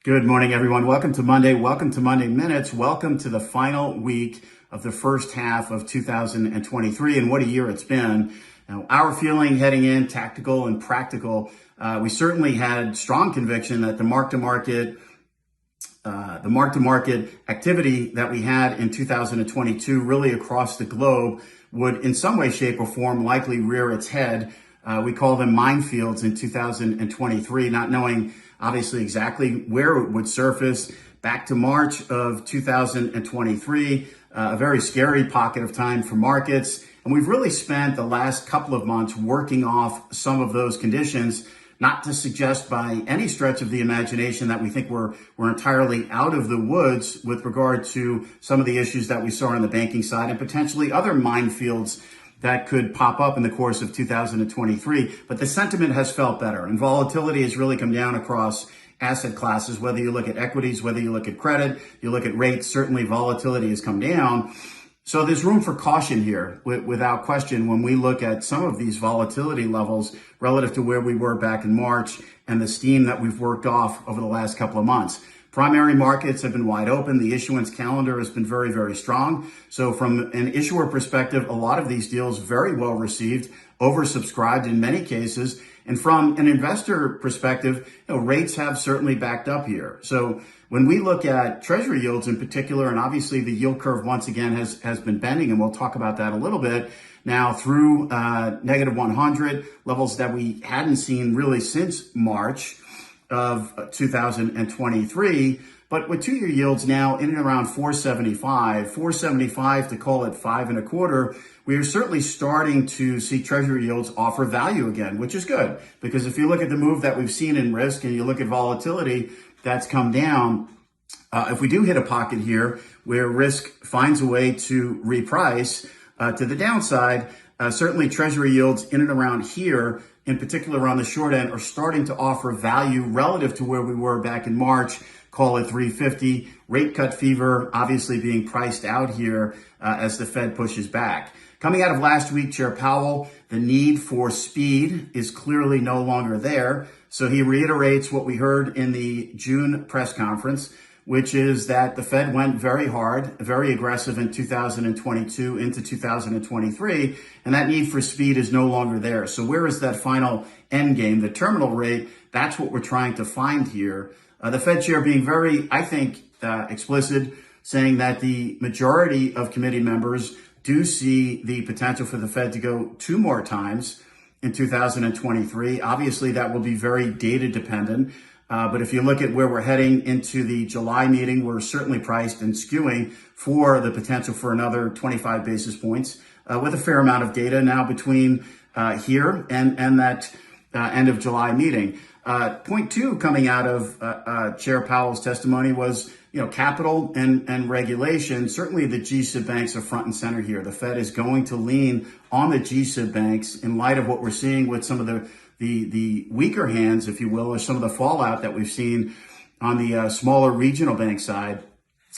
Good morning, everyone. Welcome to Monday. Welcome to Monday Minutes. Welcome to the final week of the first half of 2023. And what a year it's been. Now, our feeling heading in, tactical and practical, we certainly had strong conviction that the mark-to-market activity that we had in 2022 really across the globe would in some way, shape, or form likely rear its head. We call them minefields in 2023, not knowing obviously exactly where it would surface. Back to March of 2023, a very scary pocket of time for markets. And we've really spent the last couple of months working off some of those conditions, not to suggest by any stretch of the imagination that we think we're entirely out of the woods with regard to some of the issues that we saw on the banking side and potentially other minefields that could pop up in the course of 2023. But the sentiment has felt better, and volatility has really come down across asset classes. Whether you look at equities, whether you look at credit, you look at rates, certainly volatility has come down. So there's room for caution here, without question, when we look at some of these volatility levels relative to where we were back in March and the steam that we've worked off over the last couple of months. Primary markets have been wide open. The issuance calendar has been very, very strong. So from an issuer perspective, a lot of these deals very well received, oversubscribed in many cases. And from an investor perspective, rates have certainly backed up here. So when we look at treasury yields in particular, and obviously the yield curve once again has been bending, and we'll talk about that a little bit now through negative 100 levels that we hadn't seen really since March of 2023, but with 2-year yields now in and around 475 to call it 5.25, we are certainly starting to see treasury yields offer value again, which is good, because if you look at the move that we've seen in risk and you look at volatility that's come down, if we do hit a pocket here where risk finds a way to reprice to the downside, certainly treasury yields in and around here, in particular on the short end, are starting to offer value relative to where we were back in March, call it 350. Rate cut fever obviously being priced out here as the Fed pushes back. Coming out of last week, Chair Powell, the need for speed is clearly no longer there. So he reiterates what we heard in the June press conference, which is that the Fed went very hard, very aggressive in 2022 into 2023, and that need for speed is no longer there. So where is that final end game, the terminal rate? That's what we're trying to find here. The Fed chair being very, I think, explicit, saying that the majority of committee members do see the potential for the Fed to go 2 more times in 2023. Obviously, that will be very data dependent. But if you look at where we're heading into the July meeting, we're certainly priced and skewing for the potential for another 25 basis points with a fair amount of data now between here and that end of July meeting. Point 2 coming out of Chair Powell's testimony was, capital and regulation. Certainly the GSIB banks are front and center here. The Fed is going to lean on the GSIB banks in light of what we're seeing with some of the weaker hands, if you will, or some of the fallout that we've seen on the smaller regional bank side.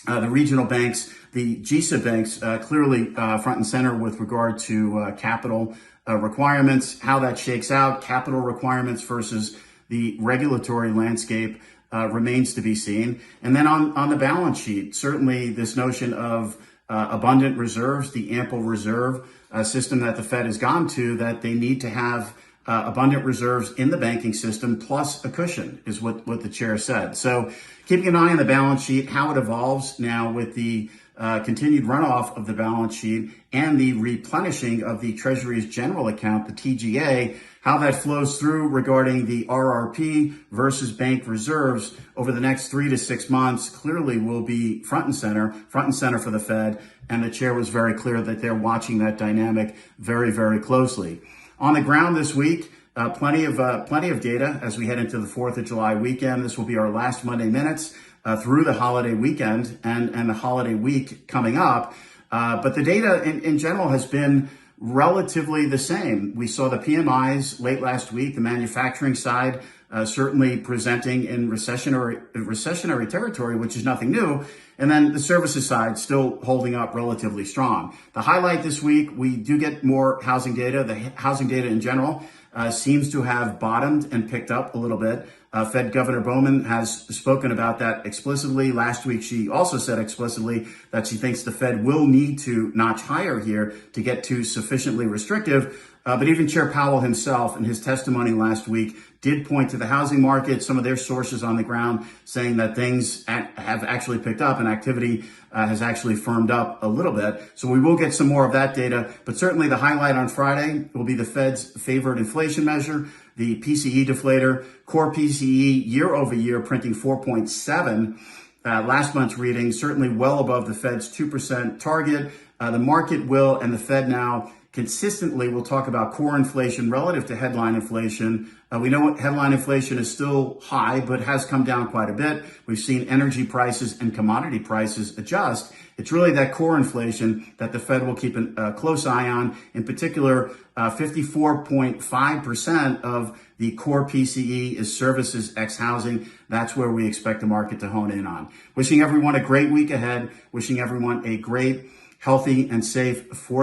The regional banks, the GSIB banks, clearly front and center with regard to capital requirements, how that shakes out, capital requirements versus the regulatory landscape remains to be seen. And then on the balance sheet, certainly this notion of abundant reserves, the ample reserve system that the Fed has gone to, that they need to have abundant reserves in the banking system plus a cushion is what the chair said. So keeping an eye on the balance sheet, how it evolves now with the continued runoff of the balance sheet and the replenishing of the Treasury's general account, the TGA, how that flows through regarding the RRP versus bank reserves over the next 3 to 6 months clearly will be front and center for the Fed. And the chair was very clear that they're watching that dynamic very, very closely. On the ground this week, plenty of data as we head into the 4th of July weekend. This will be our last Monday Minutes through the holiday weekend and the holiday week coming up. But the data in general has been relatively the same. We saw the PMIs late last week, the manufacturing side certainly presenting in recessionary territory, which is nothing new. And then the services side still holding up relatively strong. The highlight this week, we do get more housing data. The housing data in general seems to have bottomed and picked up a little bit. Fed Governor Bowman has spoken about that explicitly. Last week, she also said explicitly that she thinks the Fed will need to notch higher here to get to sufficiently restrictive. But even Chair Powell himself in his testimony last week did point to the housing market, some of their sources on the ground saying that things have actually picked up and activity has actually firmed up a little bit. So we will get some more of that data. But certainly the highlight on Friday will be the Fed's favored inflation measure, the PCE deflator, core PCE year over year printing 4.7. Last month's reading, certainly well above the Fed's 2% target. The market will, and the Fed now consistently will talk about core inflation relative to headline inflation. We know what headline inflation is still high, but has come down quite a bit. We've seen energy prices and commodity prices adjust. It's really that core inflation that the Fed will keep a close eye on. In particular, 54.5% of the core PCE is services ex housing. That's where we expect the market to hone in on. Wishing everyone a great week ahead. Wishing everyone a great, healthy, and safe 4th.